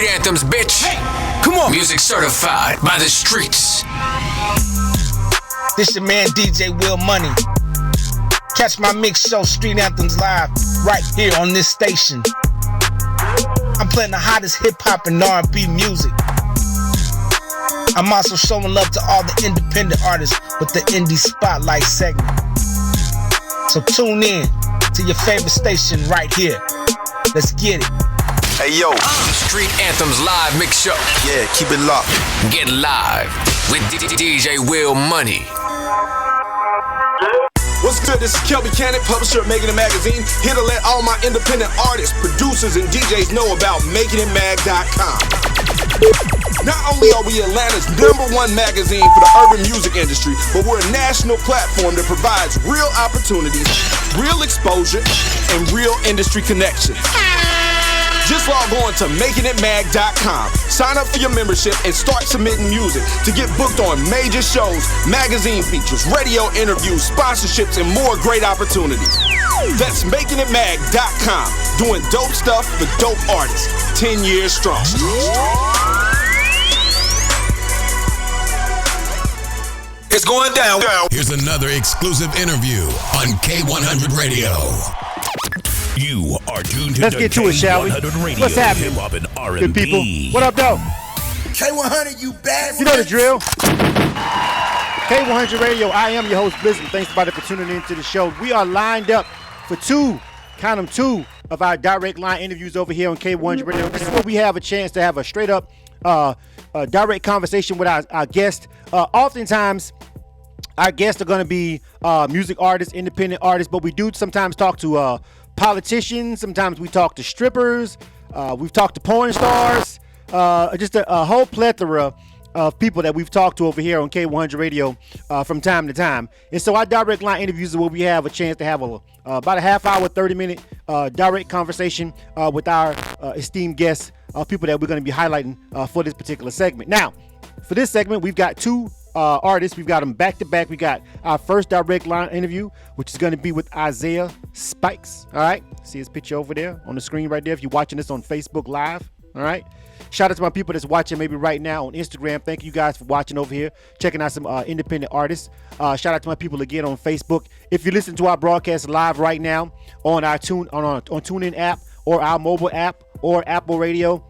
anthems, bitch. Hey, come on. Music certified by the streets. This your man DJ Will Money. Catch my mix show Street Anthems live right here on this station. I'm playing the hottest hip-hop and R&B music. I'm also showing love to all the independent artists with the Indie Spotlight segment. So tune in to your favorite station right here. Let's get it. Hey yo, Street Anthems live mix show. Yeah, keep it locked. Get live with DJ Will Money. What's good? This is Kelby Cannon, publisher of Making It Magazine, here to let all my independent artists, producers, and DJs know about MakingItMag.com. Not only are we Atlanta's #1 magazine for the urban music industry, but we're a national platform that provides real opportunities, real exposure, and real industry connections. Just log on to MakingItMag.com, sign up for your membership, and start submitting music to get booked on major shows, magazine features, radio interviews, sponsorships, and more great opportunities. That's MakingItMag.com, doing dope stuff for dope artists, 10 years strong. It's going down. Here's another exclusive interview on K100 Radio. You are tuned to Let's get to it, shall we? Radio, what's happening? hip-hop and R&B. Good people. What up, though? K100, you bad. You know the drill. K100 Radio, I am your host, Blizzard. Thanks everybody for tuning in to the show. We are lined up for two of our direct line interviews over here on K100 Radio. This is where we have a chance to have a straight up direct conversation with our guest. Oftentimes, our guests are going to be music artists, independent artists, but we do sometimes talk to politicians. Sometimes we talk to strippers. We've talked to porn stars. Just a whole plethora of people that we've talked to over here on K100 Radio from time to time. And so our direct line interviews are where we have a chance to have about a half hour, 30-minute direct conversation with our esteemed guests, people that we're going to be highlighting for this particular segment. Now, for this segment, we've got two artists. We've got them back to back. We got our first direct line interview, which is going to be with Isaiah Spikes. All right. See his picture over there on the screen right there if you're watching this on Facebook Live. All right. Shout out to my people that's watching maybe right now on Instagram. Thank you guys for watching over here, checking out some independent artists. Shout out to my people again on Facebook. If you listen to our broadcast live right now on our TuneIn app or our mobile app or Apple Radio,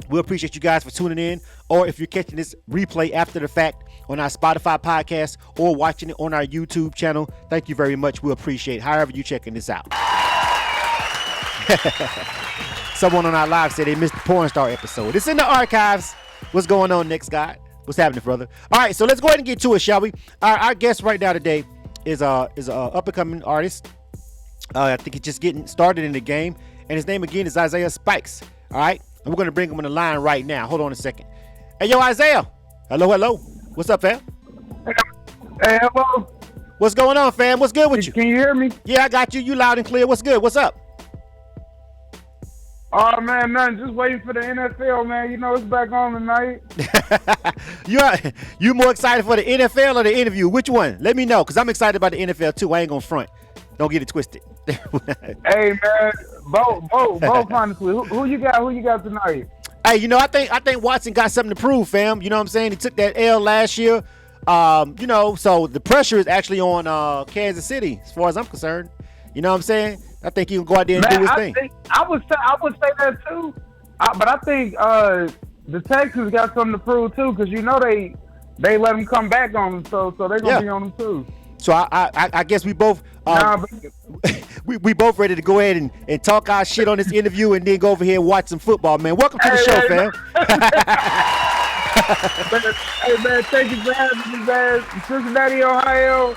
we appreciate you guys for tuning in. Or if you're catching this replay after the fact on our Spotify podcast or watching it on our YouTube channel, thank you very much. We appreciate however you checking this out. Someone on our live said they missed the porn star episode. It's in the archives. What's going on, next guy? What's happening, brother? All right, so let's go ahead and get to it, shall we? Our guest right now today is a up-and-coming artist. I think he's just getting started in the game, and his name again is Isaiah Spikes. All right, and we're gonna bring him on the line right now. Hold on a second. Hey, yo, Isaiah. Hello. What's up, fam? Hey, hello. What's going on, fam? What's good with you? Can you hear me? Yeah, I got you. You loud and clear. What's good? What's up? Oh, man, nothing. Just waiting for the NFL, man. You know, it's back on tonight. You more excited for the NFL or the interview? Which one? Let me know, because I'm excited about the NFL, too. I ain't going to front. Don't get it twisted. Hey, man, both, honestly. Who you got tonight? Hey, you know, I think Watson got something to prove, fam. You know what I'm saying? He took that L last year. You know, so the pressure is actually on Kansas City, as far as I'm concerned. You know what I'm saying? I think he can go out there and do his thing. I would say that too, but I think the Texans got something to prove too, because you know they let him come back on them, so they're gonna be on him too. So I guess we both we both ready to go ahead and talk our shit on this interview and then go over here and watch some football, man. Welcome to the show, fam. Hey man, thank you for having me, man. Cincinnati, Ohio.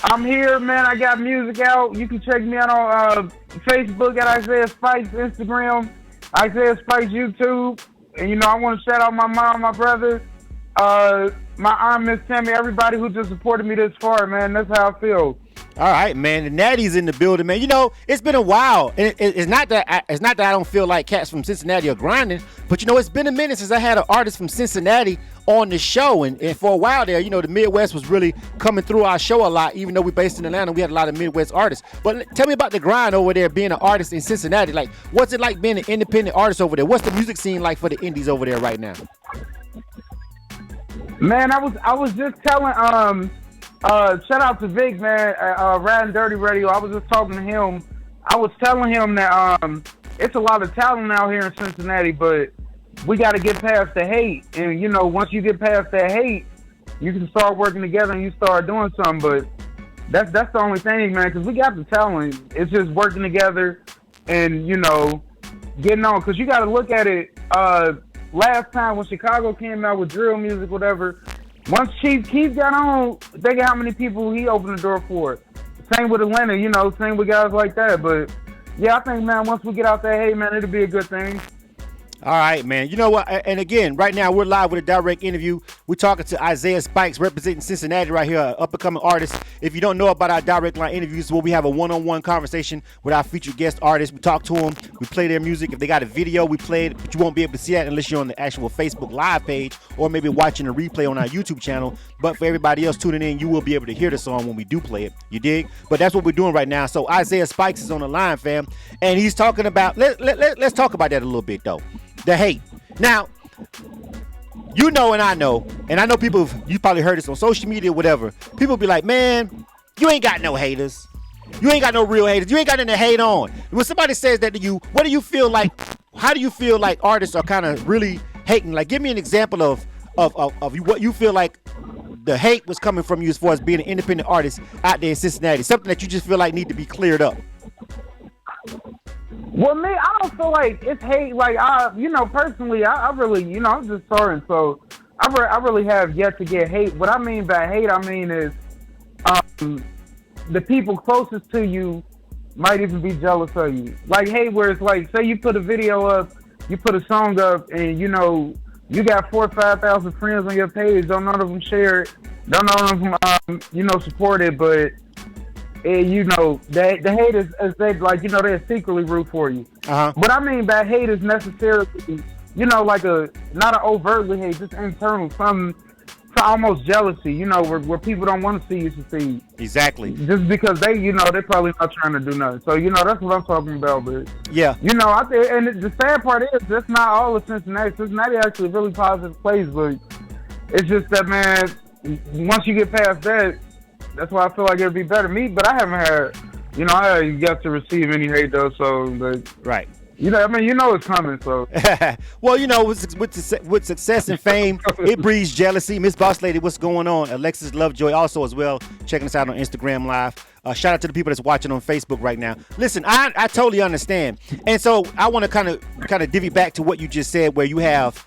I'm here, man. I got music out. You can check me out on Facebook at Isaiah Spikes, Instagram, Isaiah Spikes, YouTube. And, you know, I want to shout out my mom, my brother, my aunt, Miss Tammy, everybody who just supported me this far, man. That's how I feel. All right, man. The Natty's in the building, man. You know, it's been a while. And it's not that I don't feel like cats from Cincinnati are grinding, but you know, it's been a minute since I had an artist from Cincinnati on the show. And for a while there, you know, the Midwest was really coming through our show a lot. Even though we're based in Atlanta, we had a lot of Midwest artists. But tell me about the grind over there, being an artist in Cincinnati. Like, what's it like being an independent artist over there? What's the music scene like for the indies over there right now? Man, I was just telling shout out to Vic, man, Riding Dirty Radio. I was just talking to him. I was telling him that it's a lot of talent out here in Cincinnati, but we got to get past the hate. And, you know, once you get past that hate, you can start working together and you start doing something. But that's the only thing, man, because we got the talent. It's just working together and, you know, getting on. Because you got to look at it. Last time when Chicago came out with drill music, whatever, once Chief Keef got on, think of how many people he opened the door for. Same with Atlanta, you know, same with guys like that. But, yeah, I think, man, once we get out there, hey, man, it'll be a good thing. All right, man. You know what? And again, right now we're live with a direct interview. We're talking to Isaiah Spikes, representing Cincinnati right here, an up-and-coming artist. If you don't know about our direct line interviews, where we have a one-on-one conversation with our featured guest artists. We talk to them. We play their music. If they got a video, we play it, but you won't be able to see that unless you're on the actual Facebook Live page or maybe watching a replay on our YouTube channel. But for everybody else tuning in, you will be able to hear the song when we do play it. You dig? But that's what we're doing right now. So Isaiah Spikes is on the line, fam, and he's talking about. Let's talk about that a little bit, though. The hate. Now, you know, and I know people, you probably heard this on social media, whatever. People be like, man, you ain't got no haters. You ain't got no real haters. You ain't got nothing to hate on. When somebody says that to you, what do you feel like? How do you feel like artists are kind of really hating? Like, give me an example of what you feel like the hate was coming from you as far as being an independent artist out there in Cincinnati. Something that you just feel like need to be cleared up. Well, me, I don't feel like it's hate. Like, you know, personally, I really, you know, I'm just sorry. So I really have yet to get hate. What I mean by hate, I mean is the people closest to you might even be jealous of you. Like, hey, where it's like, say you put a video up, you put a song up, and, you know, you got 4,000 or 5,000 friends on your page. Don't none of them share it. Don't none of them, you know, support it. But you know, the hate is they like, you know, they secretly root for you. What I mean by hate is necessarily, you know, like not an overtly hate, just internal, something almost jealousy, you know, where people don't want to see you succeed. Exactly. Just because they, you know, they're probably not trying to do nothing. So, you know, that's what I'm talking about. But yeah, you know, I think, and the sad part is that's not all of Cincinnati. Cincinnati actually a really positive place, but it's just that, man, once you get past that, that's why I feel like it'd be better. But I haven't had, you know, I haven't got to receive any hate though. So, but, right. You know, I mean, you know it's coming. So, well, you know, with success and fame, it breeds jealousy. Miss Boss Lady, what's going on? Alexis Lovejoy also as well, checking us out on Instagram Live. Shout out to the people that's watching on Facebook right now. Listen, I totally understand, and so I want to kind of divvy back to what you just said, where you have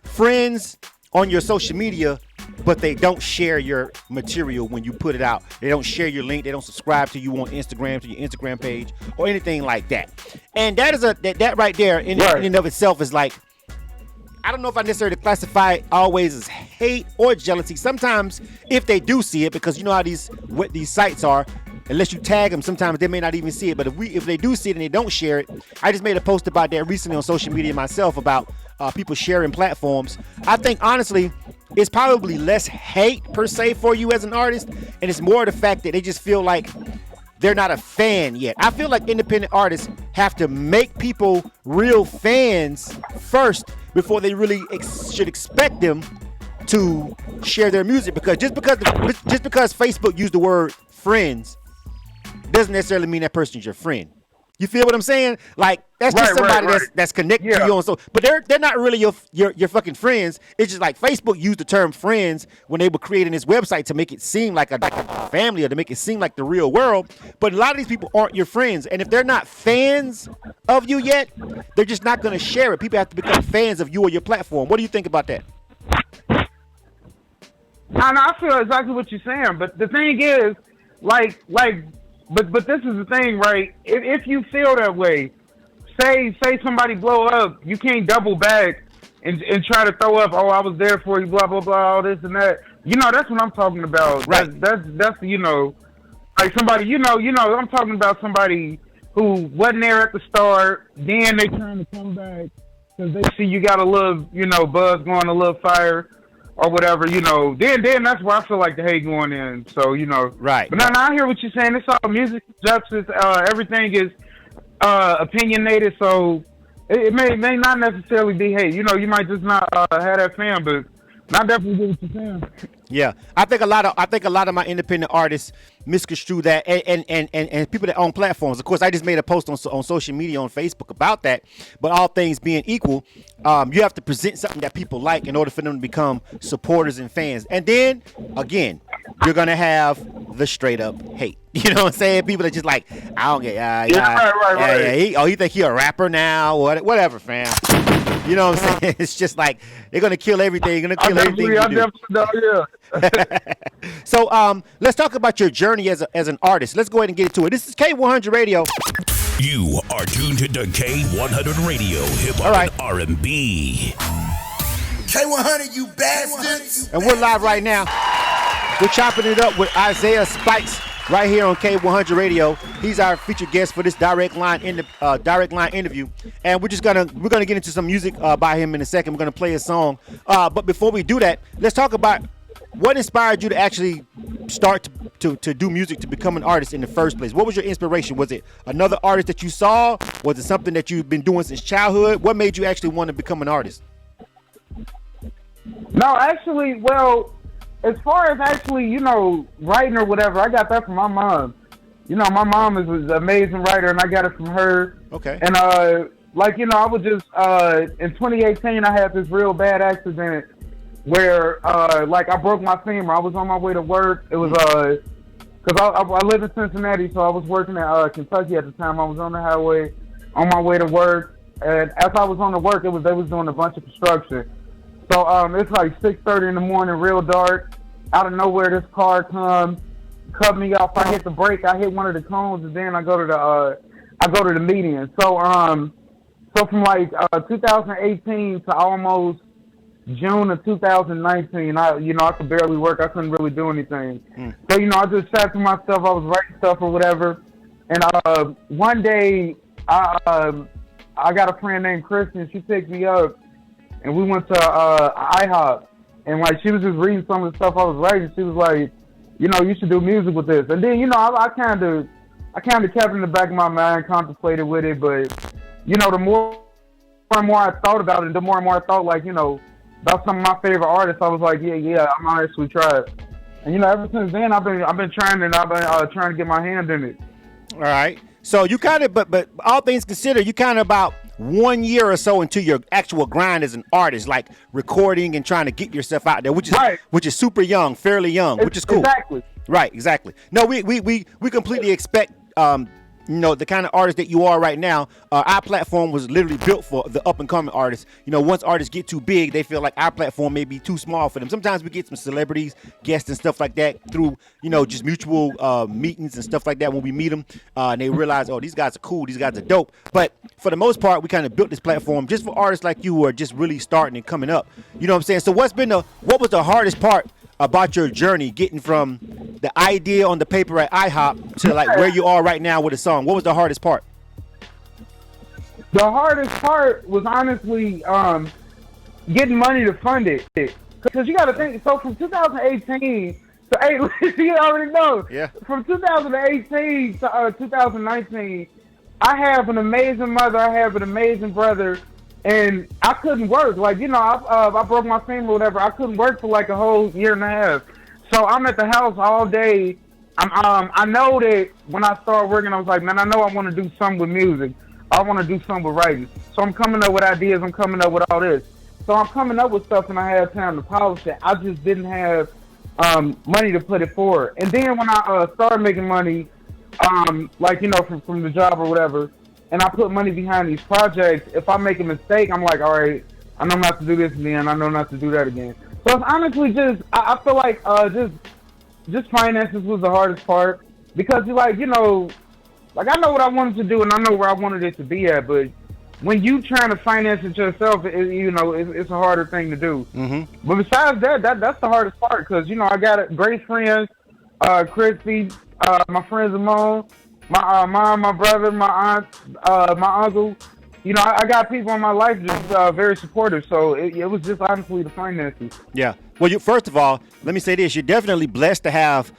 friends on your social media, but they don't share your material when you put it out. They don't share your link. They don't subscribe to you on Instagram, to your Instagram page, or anything like that. And that is that right there in and of itself is like, I don't know if I necessarily classify it always as hate or jealousy. Sometimes if they do see it, because you know how what these sites are, unless you tag them, sometimes they may not even see it. But if they do see it and they don't share it, I just made a post about that recently on social media myself about people sharing platforms. I think honestly, it's probably less hate per se for you as an artist, and it's more the fact that they just feel like they're not a fan yet. I feel like independent artists have to make people real fans first before they really should expect them to share their music, because just because Facebook used the word friends doesn't necessarily mean that person's your friend. You feel what I'm saying? Like, that's just somebody that's connected to you on, so, but they're not really your fucking friends. It's just like Facebook used the term friends when they were creating this website to make it seem like a family, or to make it seem like the real world. But a lot of these people aren't your friends, and if they're not fans of you yet, they're just not going to share it. People have to become fans of you or your platform. What do you think about that? I feel exactly what you're saying, but the thing is, But this is the thing, right? If you feel that way, say somebody blow up, you can't double back and try to throw up, oh, I was there for you, blah, blah, blah, all this and that. You know, that's what I'm talking about. Right. That's you know, like somebody, I'm talking about somebody who wasn't there at the start. Then they trying to come back because they see you got a little, buzz going, a little fire or whatever, Then that's where I feel like the hate going in. So, Right. But now I hear what you're saying. It's all music, justice. Everything is opinionated. So it may not necessarily be hate. You might just not have that fan, but I definitely get what you're saying. Yeah, I think a lot of my independent artists misconstrue that, and people that own platforms. Of course, I just made a post on social media on Facebook about that. But all things being equal, you have to present something that people like in order for them to become supporters and fans. And then again, you're gonna have the straight up hate. You know what I'm saying? People that just like, I don't get, right. Yeah, you think he a rapper now? Whatever, fam. You know what I'm saying? It's just like they're gonna kill everything. They're gonna kill everything you do. So let's talk about your journey as an artist. Let's go ahead and get into it. This is K100 Radio. You are tuned to K100 Radio, hip hop and R&B. K100, you bastards! And we're live right now. We're chopping it up with Isaiah Spikes right here on K100 Radio. He's our featured guest for this direct line interview, and we're gonna get into some music by him in a second. We're gonna play a song, but before we do that, let's talk about what inspired you to actually start to do music, to become an artist in the first place. What was your inspiration? Was it another artist that you saw? Was it something that you've been doing since childhood? What made you actually want to become an artist? No, actually, well, as far as actually, writing or whatever, I got that from my mom. My mom is an amazing writer, and I got it from her. Okay. And, I was just, in 2018, I had this real bad accident where, I broke my femur. I was on my way to work. It was, because I live in Cincinnati, so I was working at Kentucky at the time. I was on the highway on my way to work, and as I was on the work, they was doing a bunch of construction. So it's like 6:30 in the morning, real dark. Out of nowhere, this car comes, cut me off. I hit the brake. I hit one of the cones, and then I go to the median. So from 2018 to almost June of 2019, I could barely work. I couldn't really do anything. So I just sat to myself. I was writing stuff or whatever. And one day, I got a friend named Kristen. She picked me up. And we went to IHOP, and she was just reading some of the stuff I was writing. She was like, you should do music with this. And then, I kind of kept it in the back of my mind, contemplated with it. But, the more and more I thought about it, the more and more I thought, about some of my favorite artists, I was like, yeah, I'm gonna actually try it. And, ever since then, I've been trying, and I've been trying to get my hand in it. All right. So you kind of, but all things considered, you kind of about 1 year or so into your actual grind as an artist, like recording and trying to get yourself out there, which is super young, fairly young, which is cool. Exactly. Right, exactly. No, we completely expect the kind of artist that you are right now. Our platform was literally built for the up and coming artists. Once artists get too big, they feel like our platform may be too small for them. Sometimes we get some celebrities, guests, and stuff like that through just mutual meetings and stuff like that. When we meet them, and they realize, oh, these guys are cool, these guys are dope. But for the most part, we kind of built this platform just for artists like you who are just really starting and coming up. You know what I'm saying? So what was the hardest part about your journey, getting from the idea on the paper at IHOP to where you are right now with a song? What was the hardest part? The hardest part was honestly getting money to fund it. Because you got to think, so from 2018 to you already know. Yeah. From 2018 to 2019, I have an amazing mother. I have an amazing brother. And I couldn't work. I broke my femur or whatever. I couldn't work for a whole year and a half. So I'm at the house all day. I know that when I started working, I was like, man, I know I want to do something with music. I want to do something with writing. So I'm coming up with ideas. I'm coming up with all this. So I'm coming up with stuff, and I had time to polish it. I just didn't have money to put it forward. And then when I started making money, from the job or whatever, and I put money behind these projects, if I make a mistake, I'm like, all right, I know not to do this again. I know not to do that again. So it's honestly I feel like just finances was the hardest part, because I know what I wanted to do and I know where I wanted it to be at, but when you trying to finance it yourself, it's a harder thing to do. Mm-hmm. But besides that's the hardest part, because I got great friends. Christy, my friend Zamone, my mom, my brother, my aunt, my uncle. You know, I got people in my life just very supportive. So it was just honestly the finances. Yeah. Well, first of all, let me say this. You're definitely blessed to have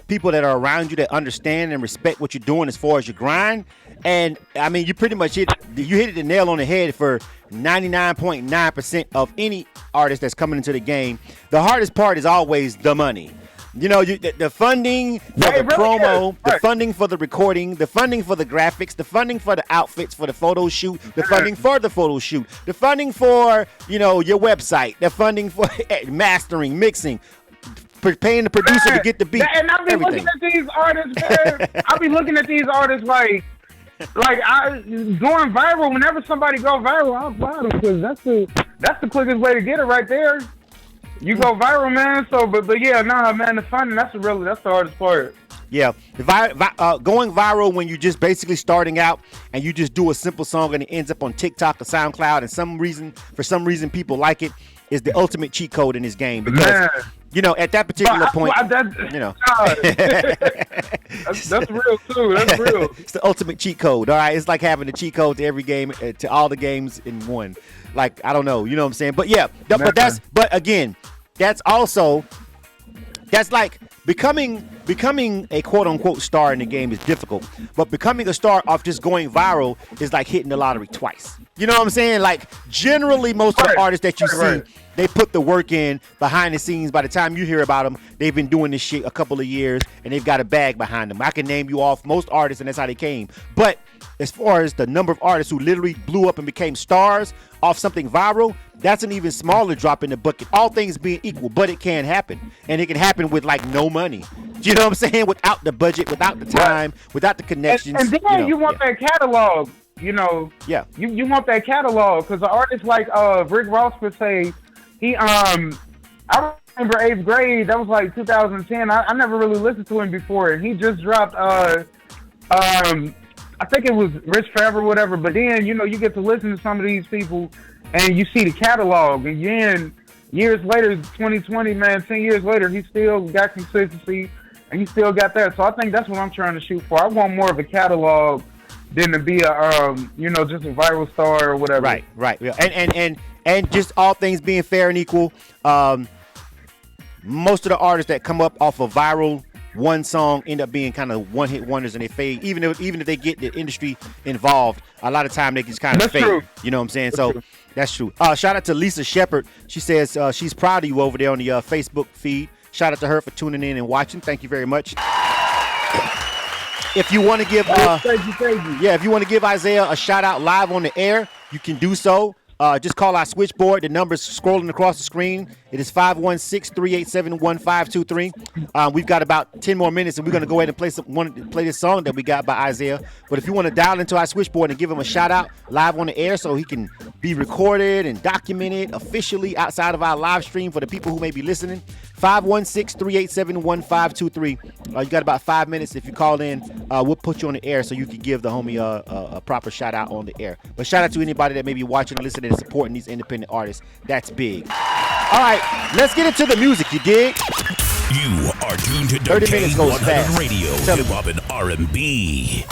people that are around you that understand and respect what you're doing as far as your grind. And, I mean, you pretty much hit the nail on the head for 99.9% of any artist that's coming into the game. The hardest part is always the money. You know, the funding for the promo, the funding for the recording, the funding for the graphics, the funding for the outfits for the photo shoot, the funding for the photo shoot, the funding for, you know, your website, the funding for mastering, mixing, paying the producer to get the beat. And I be looking at these artists, man. I be looking at these artists like I going viral. Whenever somebody go viral, I'm proud of them because that's the quickest way to get it right there. You go viral, man. So, but yeah, man. The funding, that's the hardest part. Yeah, going viral when you're just basically starting out and you just do a simple song and it ends up on TikTok or SoundCloud, and for some reason people like it, is the ultimate cheat code in this game because. Man. You know, at that particular point, you know. That's real, too. That's real. It's the ultimate cheat code, all right? It's like having the cheat code to every game, to all the games in one. Like, I don't know, you know what I'm saying? But, yeah, but again, that's like becoming a quote-unquote star in the game is difficult. But becoming a star off just going viral is like hitting the lottery twice. You know what I'm saying? Like, generally, most of the artists that you see, they put the work in behind the scenes. By the time you hear about them, they've been doing this shit a couple of years, and they've got a bag behind them. I can name you off most artists, and that's how they came. But as far as the number of artists who literally blew up and became stars off something viral, that's an even smaller drop in the bucket. All things being equal, but it can happen. And it can happen with, like, no money. Do you know what I'm saying? Without the budget, without the time, without the connections. And then you want that catalog. You know, you want that catalog because an artist like Rick Ross would say, I remember 8th grade. That was like 2010. I never really listened to him before, and he just dropped. I think it was Rich Forever, whatever. But then you get to listen to some of these people, and you see the catalog, and then years later, 2020, man, 10 years later, he still got consistency, and he still got that. So I think that's what I'm trying to shoot for. I want more of a catalog than to be a just a viral star or whatever. Right. Yeah. And just all things being fair and equal, most of the artists that come up off a viral one song end up being kind of one-hit wonders and they fade. Even if they get the industry involved, a lot of time they just kind of fade. True. You know what I'm saying? That's true. Shout out to Lisa Shepard. She says she's proud of you over there on the Facebook feed. Shout out to her for tuning in and watching. Thank you very much. If you want to give, thank you. Yeah, if you want to give Isaiah a shout out live on the air, you can do so. Just call our switchboard. The number's scrolling across the screen. It is 516-387-1523. We've got about 10 more minutes, and we're going to go ahead and play this song that we got by Isaiah. But if you want to dial into our switchboard and give him a shout-out live on the air so he can be recorded and documented officially outside of our live stream for the people who may be listening, 516-387-1523. You got about 5 minutes. If you call in, we'll put you on the air so you can give the homie a proper shout-out on the air. But shout out to anybody that may be watching and listening and supporting these independent artists. That's big. All right, let's get into the music, you dig? You are tuned to K100 Radio, Hip Hop and R&B.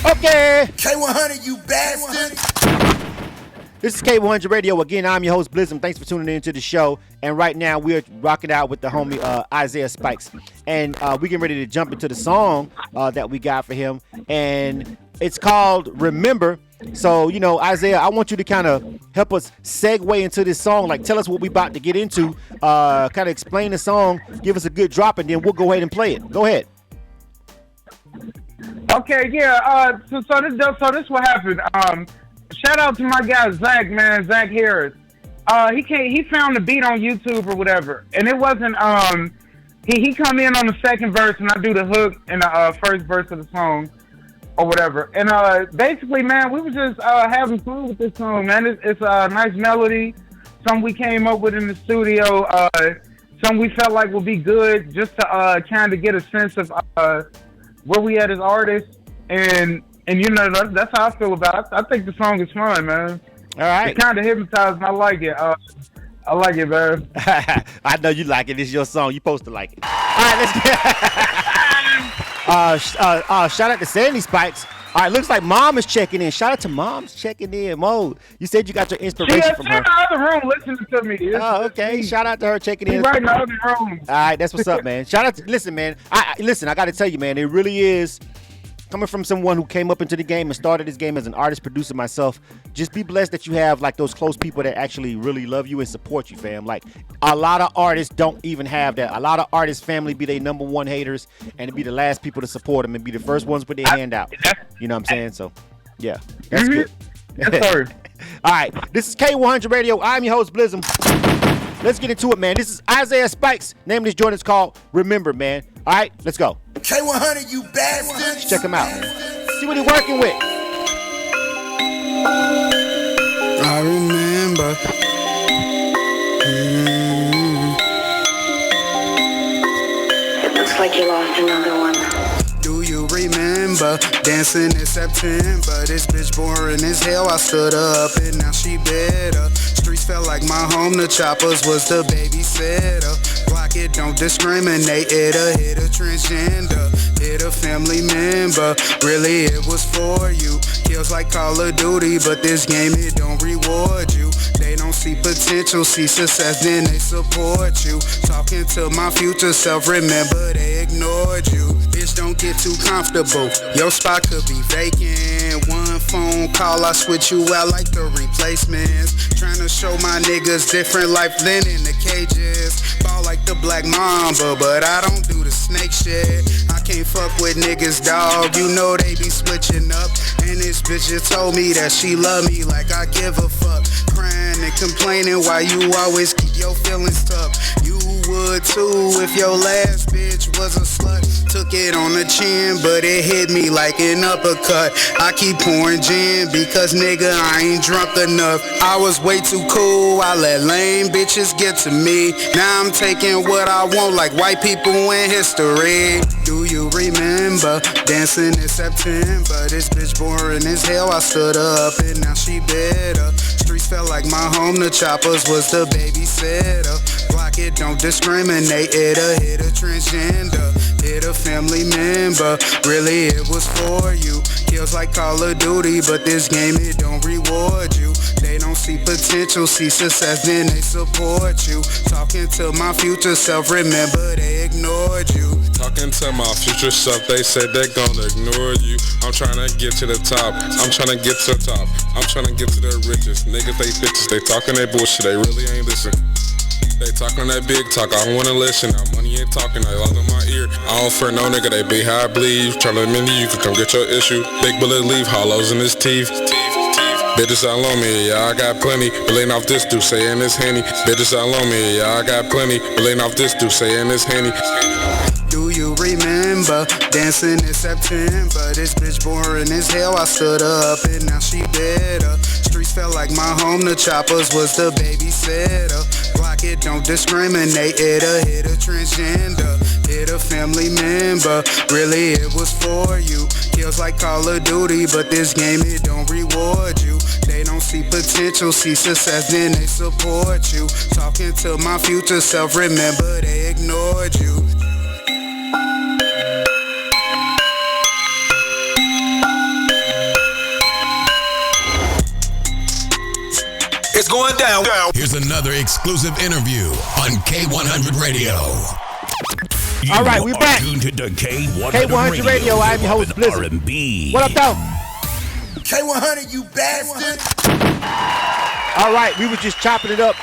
Okay. K100, you bastard. This is K100 Radio. Again, I'm your host, Blizzum. Thanks for tuning in to the show. And right now, we're rocking out with the homie Isaiah Spikes. And we're getting ready to jump into the song that we got for him. And it's called Remember. So, Isaiah, I want you to kind of help us segue into this song. Like, tell us what we're about to get into. Kind of explain the song, give us a good drop, and then we'll go ahead and play it. Go ahead. Okay, yeah. So this what happened. Shout out to my guy Zach, man, Zach Harris. He found the beat on YouTube or whatever, and it wasn't. He come in on the second verse, and I do the hook in the first verse of the song. Or whatever, and basically, man, we were just having fun with this song, man. It's a nice melody, something we came up with in the studio, something we felt like would be good, just to kind of get a sense of where we at as artists, and that's how I feel about it. I think the song is fun, man. All right, it kind of hypnotized, and I like it. I like it, man. I know you like it. It's your song. You supposed to like it. All right, let's get. Shout out to Sandy Spikes. All right, looks like Mom is checking in. Shout out to Mom's checking in. Mo, you said you got your inspiration from her. She's in the other room listening to me. Oh, okay. Shout out to her checking in. She's right in the other room. All right, that's what's up, man. Shout out to, listen, man. I got to tell you, man, it really is. Coming from someone who came up into the game and started this game as an artist, producer myself, just be blessed that you have like those close people that actually really love you and support you, fam. Like a lot of artists don't even have that. A lot of artists' family be their number one haters and be the last people to support them and be the first ones to put their hand out. You know what I'm saying? So, yeah, that's good. Yes, sir. All right, this is K100 Radio. I'm your host, Blizzum. Let's get into it, man. This is Isaiah Spikes. Name of this joint is called Remember, man. All right, let's go. K100, you bastard. Let's check him out. See what he's working with. I remember. It looks like you lost another one. Do you remember dancing in September? This bitch boring as hell. I stood up and now she better. Streets felt like my home. The choppers was the babysitter. Block it, don't discriminate. It'll hit a transgender. Hit a family member. Really, it was for you. Feels like Call of Duty, but this game, it don't reward you. They don't see potential, see success, then they support you. Talking to my future self, remember they ignored you. Bitch, don't get too comfortable. Your spot could be vacant. One phone call, I switch you out like the replacements. Trying to show my niggas different life than in the cages. Ball like the Black Mamba, but I don't do the snake shit. I can't fuck with niggas, dog. You know they be switching up. And this bitch just told me that she love me like I give a fuck. Crying and complaining why you always keep your feelings tough. You would too if your last bitch was a slut. Took it on the chin, but it hit me like an uppercut. I keep pouring gin because nigga I ain't drunk enough. I was way too cool, I let lame bitches get to me. Now I'm taking what I want like white people in history. Do you remember dancing in September? This bitch boring as hell. I stood up and now she better. Streets felt like my home. The choppers was the babysitter. Block it, don't discriminate. It'll hit a transgender. Hit a family member. Really, it was for you. Feels like Call of Duty, but this game, it don't reward you. They don't see potential, see success, then they support you. Talking to my future self, remember they ignored you. Talking to my future self, they said they're gonna ignore you. I'm trying to get to the top. I'm trying to get to the top. I'm trying to get to the richest. Niggas, they bitches, they talking that bullshit, they really ain't listen. They talking that big talk, I don't wanna listen. Now money ain't talking, I lost in my ear. I don't fear no nigga, they be how I believe. Tryna admit you can come get your issue. Big bullet leave, hollows in his teeth. Bitches all on me, yeah, I got plenty. Belating off this dude, saying it's Henny. Bitches all on me, yeah, I got plenty. Belating off this dude, saying it's Henny. Do you remember dancing in September? This bitch boring as hell. I stood up and now she better. Streets felt like my home. The choppers was the babysitter. Block it, don't discriminate. It'll hit a transgender. Hit a family member. Really, it was for you. Feels like Call of Duty, but this game, it don't reward you. They don't see potential, see success, then they support you. Talking to my future self, remember they ignored you. It's going down. Here's another exclusive interview on K100 Radio. All right, we back. Tuned to K100, K100 Radio. I'm your host, Blizzard. R&B. What up, though? K100, you bastard. All right, we were just chopping it up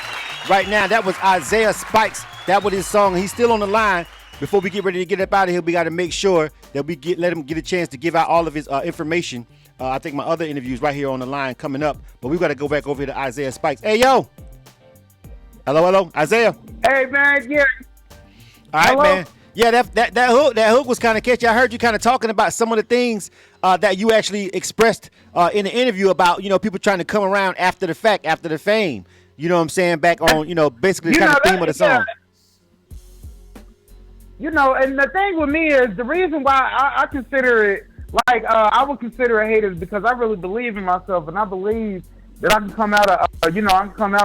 right now. That was Isaiah Spikes. That was his song. He's still on the line. Before we get ready to get up out of here, we got to make sure that we let him get a chance to give out all of his information. I think my other interviews right here on the line coming up, but we've got to go back over here to Isaiah Spikes. Hey, yo. Hello, Isaiah. Hey, man, yeah. All right, Hello? man. Yeah, that hook was kind of catchy. I heard you kind of talking about some of the things that you actually expressed in the interview about, people trying to come around after the fact, after the fame. You know what I'm saying? Back on, basically the kind of theme of the song. And the thing with me is the reason why I consider it, I would consider it haters because I really believe in myself and I believe that I can come out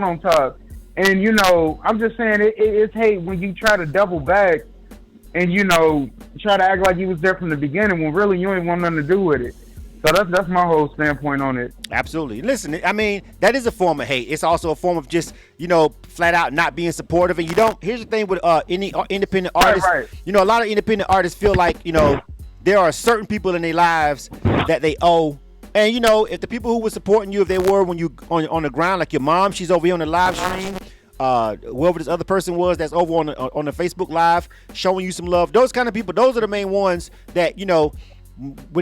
on top. And, you know, I'm just saying it's hate when you try to double back and, you know, try to act like you was there from the beginning when really you ain't want nothing to do with it. So that's my whole standpoint on it. Absolutely. Listen, I mean, that is a form of hate. It's also a form of just, you know, flat out not being supportive. And you don't, here's the thing with any independent artist, right. You know, a lot of independent artists feel like, you know, there are certain people in their lives that they owe. And, you know, if the people who were supporting you, if they were when you on the ground, like your mom, she's over here on the live stream, whoever this other person was that's over on the Facebook Live showing you some love, those kind of people, those are the main ones that, you know,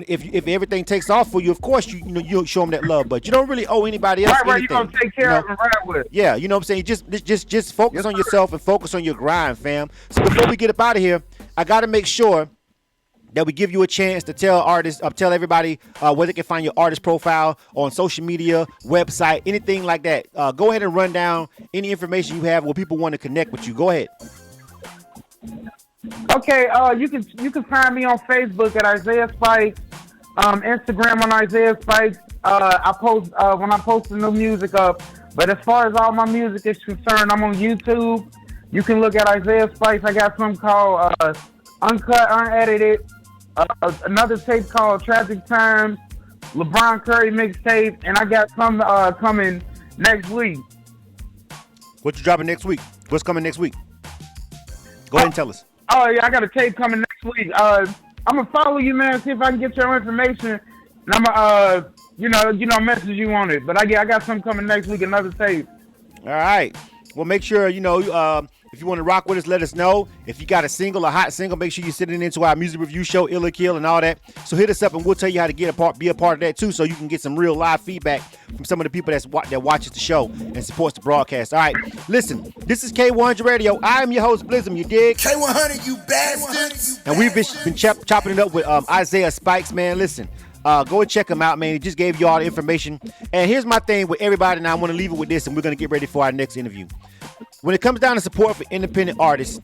if everything takes off for you, of course, you know, you'll show them that love, but you don't really owe anybody else anything. Right, you're going to take care of them right with. Yeah, you know what I'm saying? Just focus on yourself and focus on your grind, fam. So before we get up out of here, I got to make sure that we give you a chance to tell artists, tell everybody where they can find your artist profile on social media, website, anything like that. Go ahead and run down any information you have where people want to connect with you. Go ahead. Okay, you can find me on Facebook at Isaiah Spikes, Instagram on Isaiah Spikes. I post when I post the new music up. But as far as all my music is concerned, I'm on YouTube. You can look at Isaiah Spikes. I got something called Uncut, Unedited. Another tape called Tragic Times, LeBron Curry mixtape, and I got some coming next week. What you dropping next week? What's coming next week? Go ahead and tell us. Oh yeah, I got a tape coming next week. I'm gonna follow you, man. See if I can get your information, and I'm gonna, you know, message you on it. But I got something coming next week, another tape. All right. Well, make sure you know if you want to rock with us, let us know. If you got a single, a hot single, make sure you're sitting into our music review show, Ill or Kill, and all that. So hit us up, and we'll tell you how to be a part of that too, so you can get some real live feedback from some of the people that watches the show and supports the broadcast. All right, listen, this is K100 Radio. I am your host, Blizzum. You dig? K100, you bastards. And we've been chopping it up with Isaiah Spikes, man. Listen. Go and check him out, man. He just gave you all the information. And here's my thing with everybody, and I want to leave it with this, and we're going to get ready for our next interview. When it comes down to support for independent artists,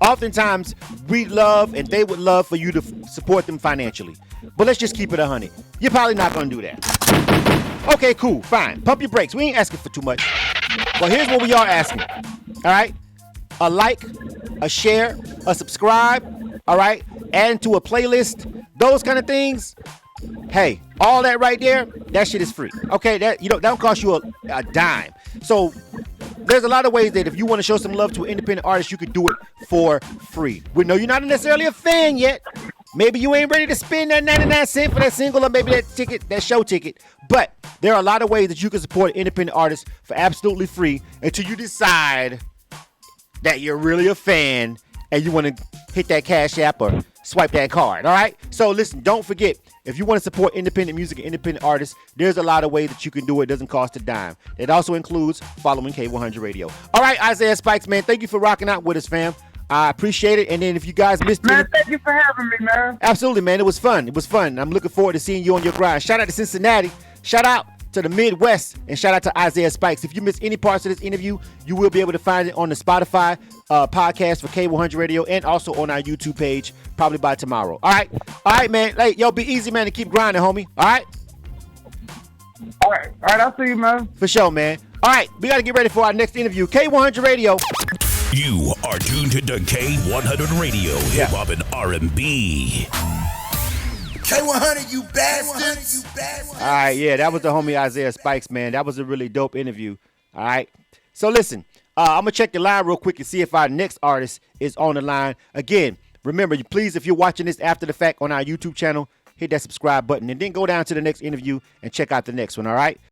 oftentimes we love and they would love for you to support them financially. But let's just keep it 100. You're probably not going to do that. Okay, cool, fine. Pump your brakes. We ain't asking for too much. But here's what we are asking. All right? A like, a share, a subscribe, all right? Add to a playlist, those kind of things. Hey, all that right there, that shit is free. Okay, that don't cost you a dime. So there's a lot of ways that if you want to show some love to an independent artist, you could do it for free. We know you're not necessarily a fan yet. Maybe you ain't ready to spend that 99 cents for that single or maybe that show ticket. But there are a lot of ways that you can support an independent artist for absolutely free until you decide that you're really a fan and you want to hit that Cash App or swipe that card, all right? So listen, don't forget, if you want to support independent music and independent artists, there's a lot of ways that you can do it. It doesn't cost a dime. It also includes following K100 Radio. All right, Isaiah Spikes, man, thank you for rocking out with us, fam. I appreciate it. And then if you guys missed it, thank you for having me, man. Absolutely, man. It was fun. It was fun. I'm looking forward to seeing you on your grind. Shout out to Cincinnati. Shout out to the Midwest, and shout out to Isaiah Spikes. If you missed any parts of this interview, you will be able to find it on the Spotify podcast for K100 Radio and also on our YouTube page probably by tomorrow. All right, man. Hey, yo, be easy, man, and keep grinding, homie. All right. I'll see you, man. For sure, man. All right, we got to get ready for our next interview. K100 Radio. You are tuned to K100 Radio, hip hop and R&B. K100, you bastards. All right, yeah, that was the homie Isaiah Spikes, man. That was a really dope interview. All right. So listen, I'm going to check the line real quick and see if our next artist is on the line. Again, remember, please, if you're watching this after the fact on our YouTube channel, hit that subscribe button and then go down to the next interview and check out the next one, all right?